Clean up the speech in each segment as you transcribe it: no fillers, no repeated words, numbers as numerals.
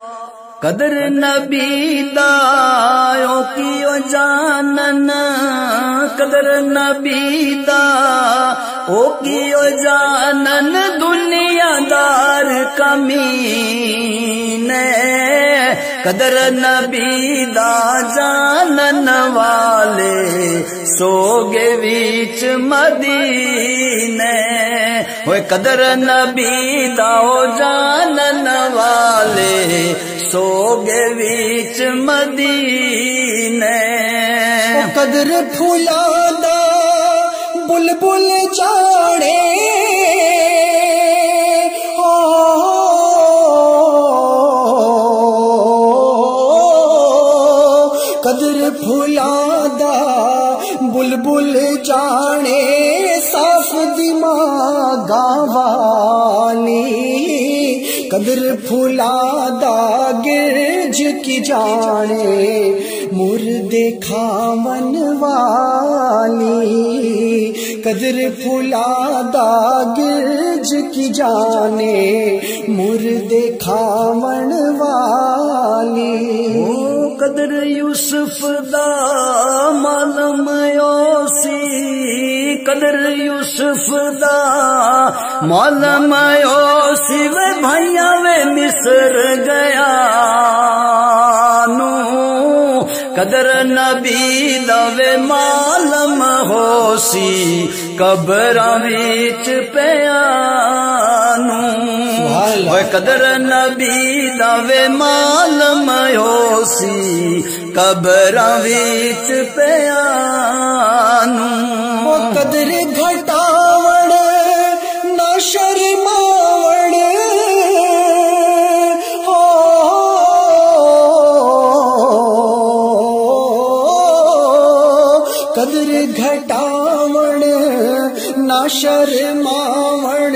कदर नबी दा ओ कियो जानन, कदर नबी दा ओ कियो जानन, दुनियादार कमीने। कदर नबी दा जानन वाले सोगे बीच मदीने। ओए कदर नबी दा ओ जानन वाले सोगे बीच मदीने। कदर फूला दा बुलबुल जाने, कदर फूला दा बुलबुल जाने, साफ दिमागा वाली। कदर फूला दा गिरज की जाने, मुर्दे खावन वाली। कदर फूला दा गिरज की जाने, मुर्दे खावन वाली। ओ कदर यूसुफ दा मालम योसी, कदर यूसुफ दा मालम योसी। वे भैया वे मिस्र गया नू, कदर नबी दवे मालम होसी, कबरां विच पियानू। कदर नबी दवे मालम होसी, कबरां विच पियानू। कदर घटावण ना शर्मावण, कदर घटावण ना शर्मावण,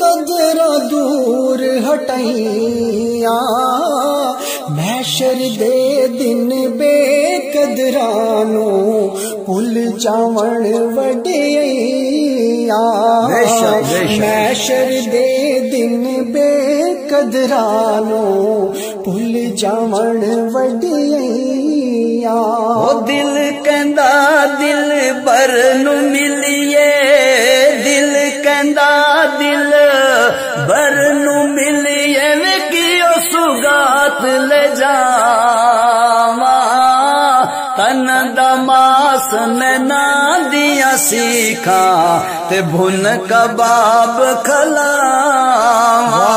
कदरा दूर हटाइया। महशर दे दिन बेकदरानू, भुल जावण वडिया। महशर दे दिन बेकदरानू, भुल जावण वडिया। ओ दिल कहंदा दिल बर नू मिलिए, दिल कहंदा दिल बर नू मिलिए। वे कियो सुगात ले जावा, तन दमास नैना दिया सीखा, ते भुन कबाब खलावा।